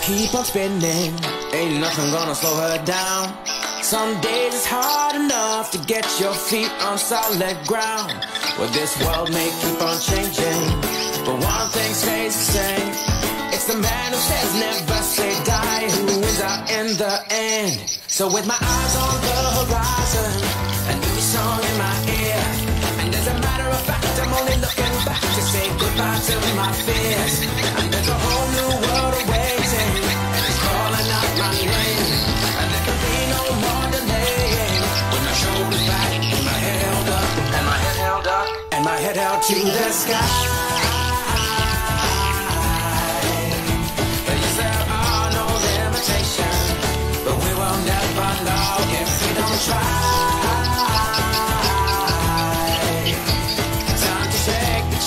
Keep on spinning, ain't nothing gonna slow her down. Some days it's hard enough to get your feet on solid ground. Well, this world may keep on changing, but one thing stays the same. It's the man who says never say die who wins out in the end. So with my eyes on the horizon, a new song in my ear, and as a matter of fact, I'm only looking back to say goodbye to my fears. And there's a whole new world awaiting, and it's calling out my name, and there can be no more delaying. With my shoulders back, and my head held up, and my head held up, and my head held to the sky. Yes, there are no limitations, but we will never know if we don't try.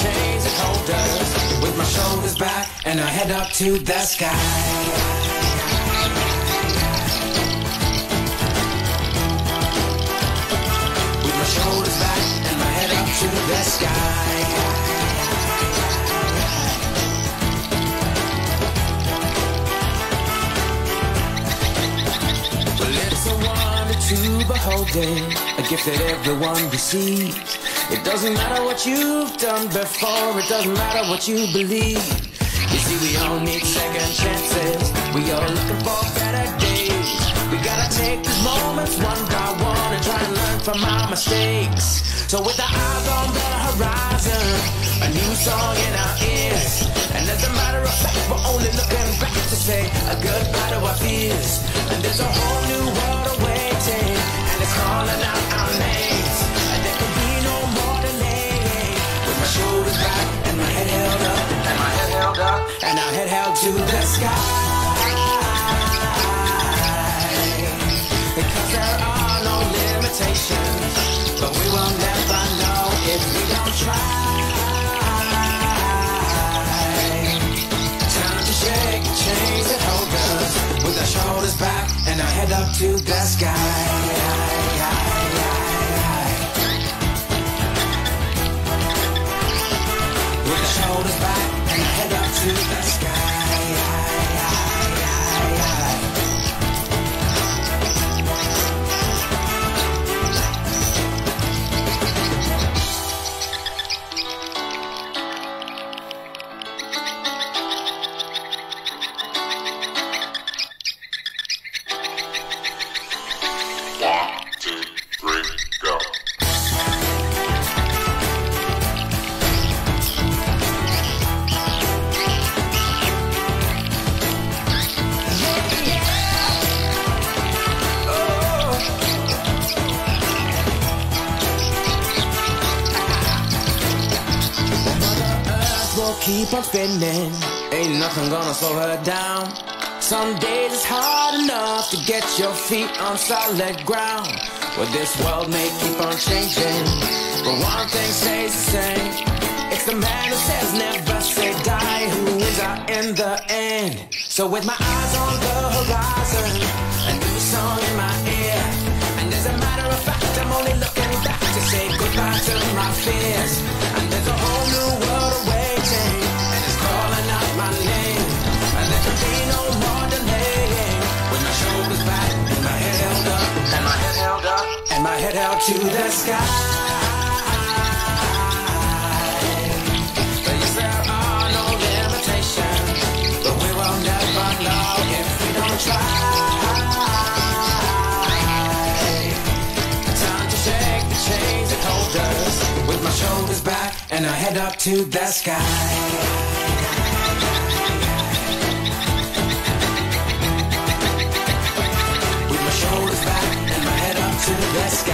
Chains that hold us, with my shoulders back and I head up to the sky. With my shoulders back and my head up to the sky. Well, it's a wonder to beholding, a gift that everyone receives. It doesn't matter what you've done before, it doesn't matter what you believe. You see, we all need second chances, we all looking for better days. We gotta take these moments one by one and try to learn from our mistakes. So with our eyes on the horizon, a new song in our ears, and as a matter of fact, we're only looking back to say a goodbye to our fears. And there's a whole new world awaiting, and it's calling out our names. Shoulders back and my head held up, and my head held up, and our head held to the sky. Because there are no limitations, but we will never know if we don't try. Time to shake the chains that hold us, with our shoulders back and our head up to the sky. Shoulders back and head up to the sky. Keep on spinning, ain't nothing gonna slow her down. Some days it's hard enough to get your feet on solid ground. Well, this world may keep on changing, but one thing stays the same. It's the man who says never say die who wins out in the end. So with my eyes on the horizon, and song in my ear. And as a matter of fact, I'm only looking back to say goodbye to my fears. And there's a whole new world awaiting, and it's calling out my name. And there can be no more delaying, with my shoulders back and my head held up, and my head held up, and my head held to the sky. But yes, there are no limitations, but we will never know if we don't try. Time to shake the chains that hold us, with my shoulders back and I head up to the sky. Shoulders back and my head up to the sky.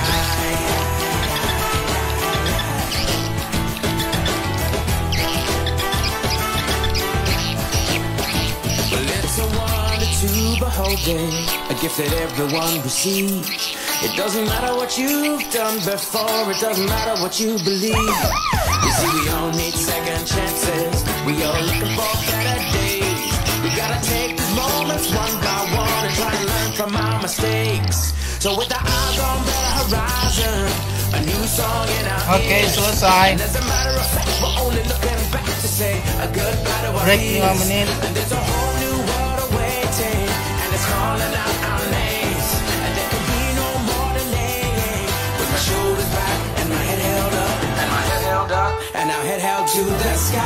Well, it's a wonder to beholding, a gift that everyone receives. It doesn't matter what you've done before, it doesn't matter what you believe. You see, we all need second chances, we all looking for better days. We gotta take these moments one by one and try and learn from our mistakes. So with the eyes on the horizon, a new song in our ears. Selesai. And as a matter of fact, we're only looking back to say a goodbye to our Break fears. 5 menit. And there's a whole new world awaiting, and it's calling out our names. And there can be no more delaying, with my shoulders back and my head held up, and my head held up, and our head held to the sky.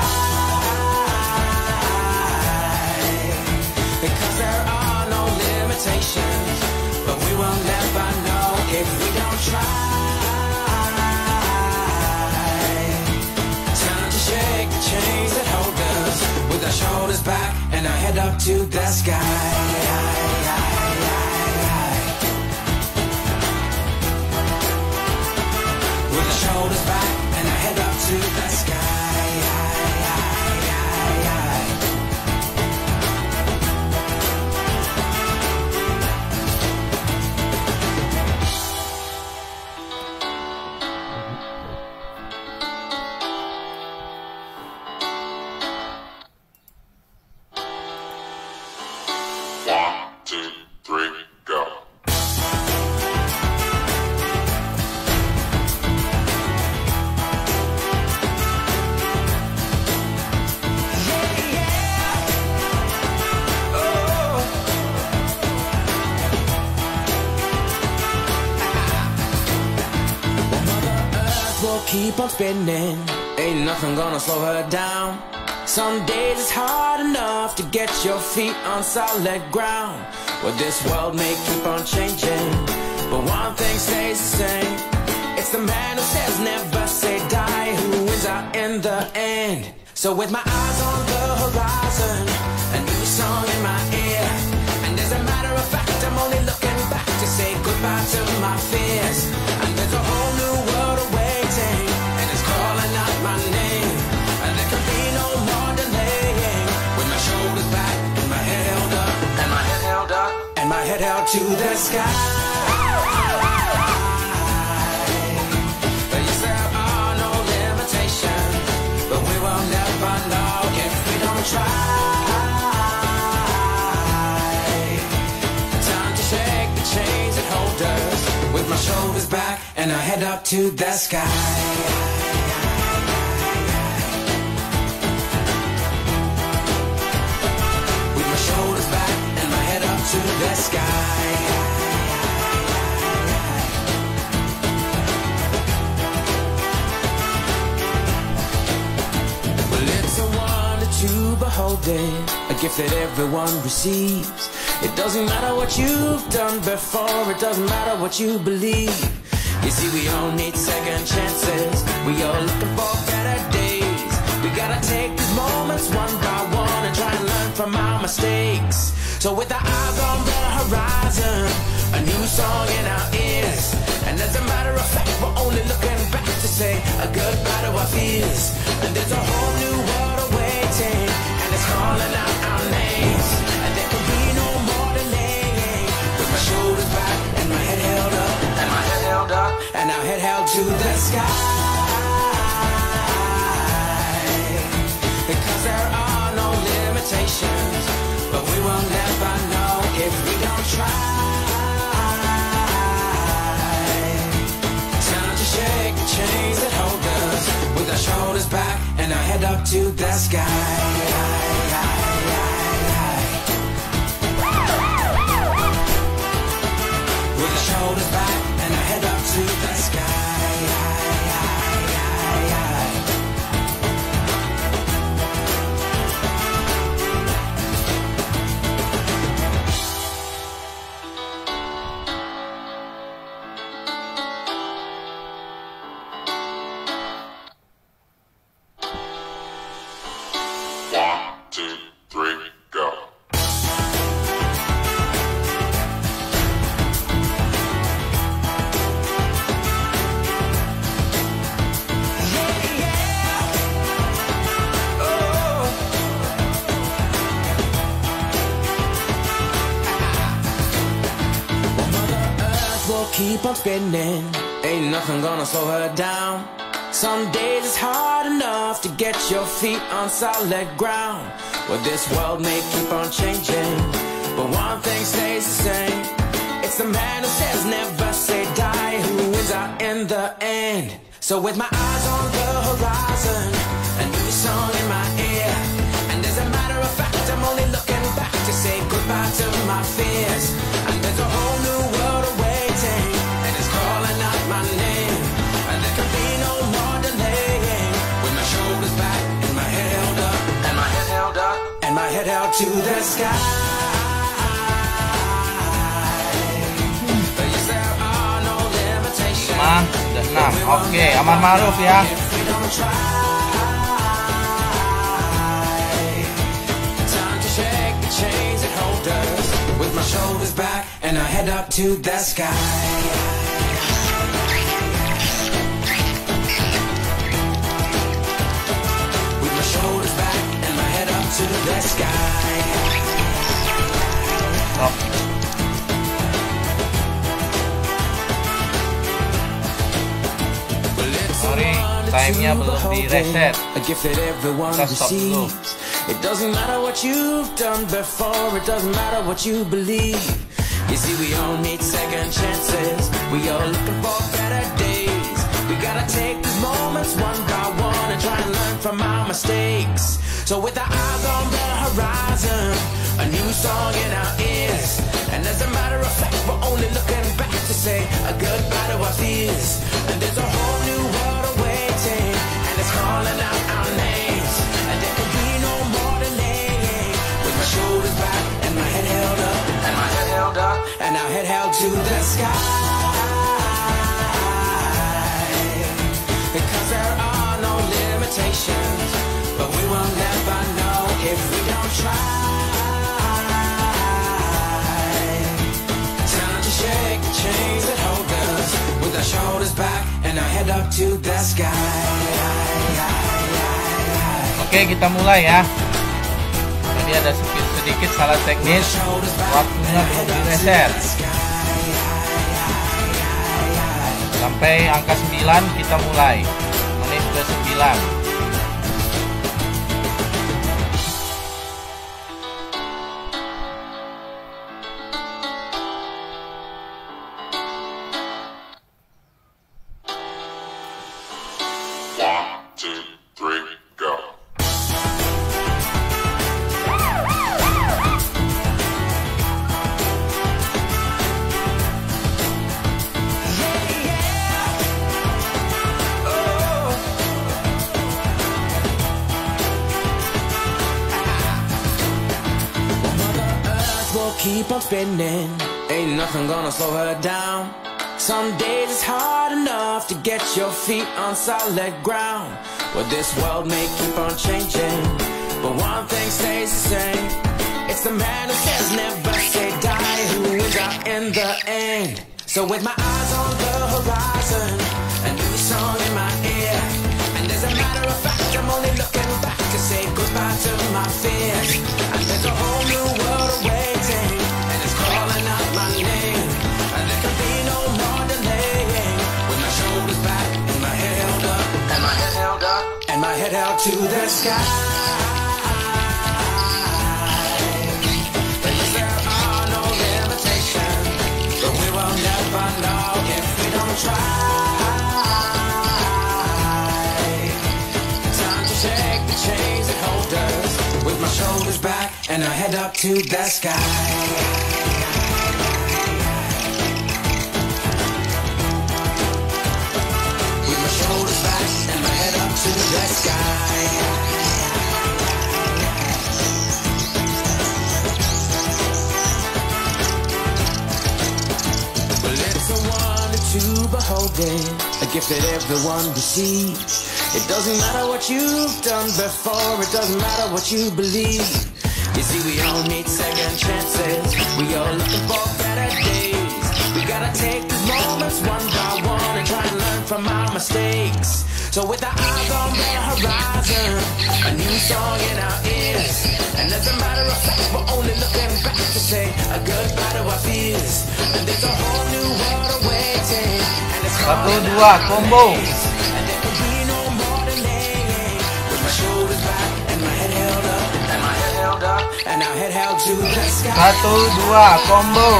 Because there are no limitations, but we will never know if we don't try. Time to shake the chains that hold us, with our shoulders back and our head up to the sky. With our shoulders back and our head up to the sky. Keep on spinning, ain't nothing gonna slow her down. Some days it's hard enough to get your feet on solid ground. Well, this world may keep on changing, but one thing stays the same. It's the man who says never say die who wins out in the end. So with my eyes on the horizon, a new song in my ear, and as a matter of fact, I'm only looking back to say goodbye to my fears. And there's a whole new world awaiting, and it's calling out my name. And there can be no more delaying, with my shoulders back and my head held up, and my head held up, and my head held to the sky. But yes, there are no limitations, but we will never know if we don't try. Time to shake the chains that hold us, with my shoulders back and I head up to the sky. With my shoulders back and my head up to the sky. Well, it's a wonder to behold it, a gift that everyone receives. It doesn't matter what you've done before, it doesn't matter what you believe. You see, we all need second chances, we all looking for better days. We gotta take these moments one by one and try and learn from our mistakes. So with our eyes on the horizon, a new song in our ears, and as a matter of fact, we're only looking back to say a goodbye to our fears. And there's a whole new world awaiting, and it's calling out our names. And there can be no more delaying, with my shoulders back and my head held up, and my head held up, and our head held to the sky. Because there are no limitations, but we will never know if we don't try. back and I head up to the sky. Keep on spinning, ain't nothing gonna slow her down. Some days it's hard enough to get your feet on solid ground. Well, this world may keep on changing, but one thing stays the same. It's the man who says never say die who wins out in the end. So with my eyes on the horizon, a new song in my ear, and as a matter of fact I'm only looking back to say goodbye to my fears. And there's a whole new world awaiting, and it's calling out my name, and there can be no more delaying. With my shoulders back and my head held up, and my head held up, and my head held to the sky. Yes, there are no limitations. Udah 6. Oke, Amar Maruf ya. With my shoulders back and I head up to the sky. With my shoulders back and my head up to the sky. Stop. Sorry, time-nya belum di reset. Kita stop dulu. It doesn't matter what you've done before, it doesn't matter what you believe. You see, we all need second chances, we all looking for better days. We gotta take these moments one by one and try and learn from our mistakes. So with our eyes on the horizon, a new song in our ears, and as a matter of fact, we're only looking back to say a goodbye to our fears. And there's a whole new world awaiting, and it's calling out our names, and there can be no more delaying. With my shoulders back and my head held up, and my head held up, and our head held to the sky. Because there are no limitations, but we will never know if we don't try. Time to shake the chains that hold us, with our shoulders back and our head up to the sky. Oke, kita mulai ya. Tadi ada sedikit salah teknis, waktunya belum di reset. Sampai angka 9 kita mulai. Menit ke 9. Keep on spinning, ain't nothing gonna slow her down. Some days it's hard enough to get your feet on solid ground. Well, this world may keep on changing, but one thing stays the same. It's the man who says never say die who wins out in the end. So with my eyes on the horizon, a new song in my ear, and as a matter of fact I'm only looking back to say goodbye to my fears. And there's a whole new world awaiting, and it's calling out my name, and there can be no more delaying. With my shoulders back and my head held up, and my head held up, and my head held to the sky. Because there are no limitations, but we will never know if we don't try. Time to shake the chains that hold us, with my shoulders back and I head up to the sky. to behold it, a gift that everyone receives. It doesn't matter what you've done before, it doesn't matter what you believe. You see, we all need second chances, we all looking for better days. We gotta take these moments one by one and try to learn from our mistakes. So with our eyes on the horizon, a new song in our ears, and as a matter of fact, we're only looking back to say a goodbye to our fears. And there's a whole new world awaiting, and it's 1, 2 combo. and there can be no more delaying. With my shoulders back and my head held up, and my head held up, and our head held to the sky. 1, 2 combo.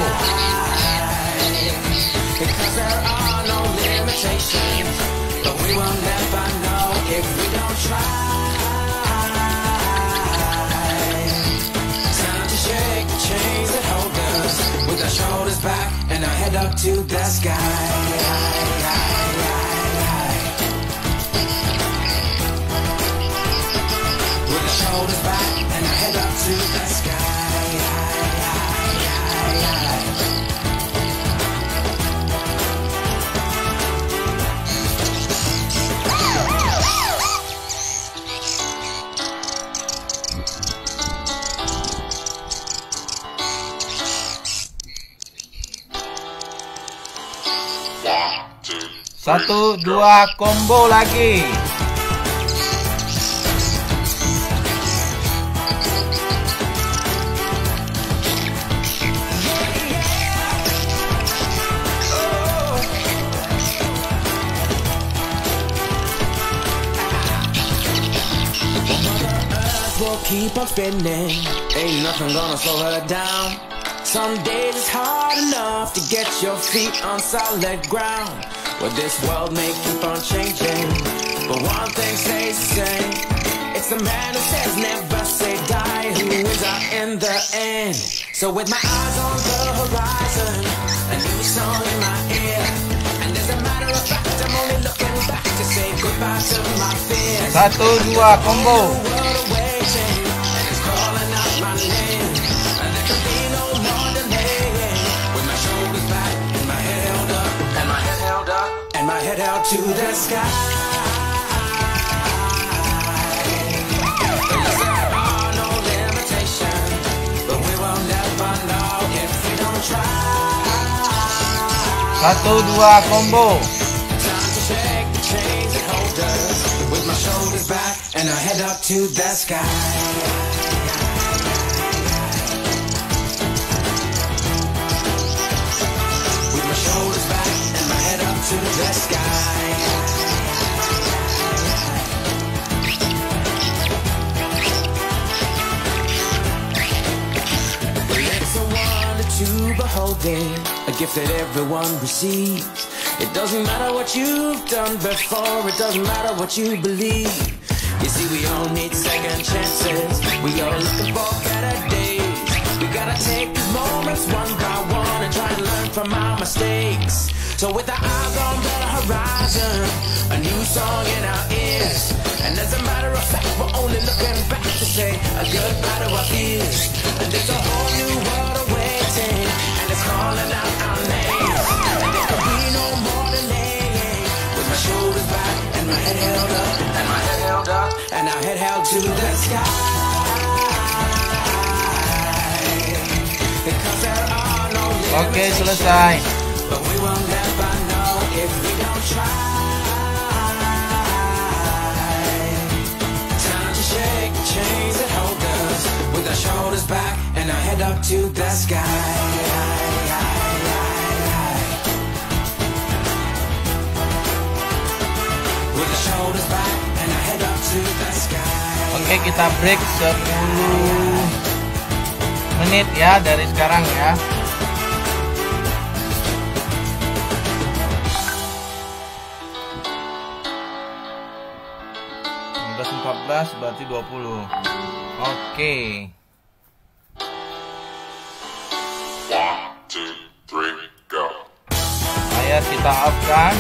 Because there are no limitations, but we will never know if we don't try. Time to shake the chains that hold us, with our shoulders back and our head up to the sky. With our shoulders back and our head up to the sky. Satu, dua combo lagi. Will keep on spinning, ain't nothing gonna slow her down. Some days it's hard enough to get your feet on solid ground. Well, this world may keep on changing, but one thing stays the same. It's the man who says never say die who wins out in the end. So with my eyes on the horizon, a new song in my ear, and as a matter of fact, I'm only looking back to say goodbye to my fears. 1, 2 combo. Head out to the sky. There are no limitations, but we will never know if we don't try. 1, 2 combo. Time to shake the chains that hold us, with my shoulders back and our head up to the sky. With my shoulders back and my head up to the sky. It's a wonder to behold it, a gift that everyone receives. It doesn't matter what you've done before, it doesn't matter what you believe. You see, we all need second chances, we all looking for better days. We gotta take these moments one by one and try to learn from our mistakes. So with our eyes on the horizon, a new song in our ears, and as a matter of fact, we're only looking back to say a goodbye to our fears. And there's a whole new world awaiting, and it's calling out our names. And there can be no more delaying. With my shoulders back and my head held up, and my head held up, and our head held to the sky. Because there are no limitations. Oke, selesai. But we will never know if we don't try. Time to shake the chains that hold us, with our shoulders back and our head up to the sky. With our shoulders back and our head up to the sky. Oke, kita break 10 menit ya dari sekarang ya. 14 berarti 20. Oke. 1, 2, 3, go. Layar kita off kan.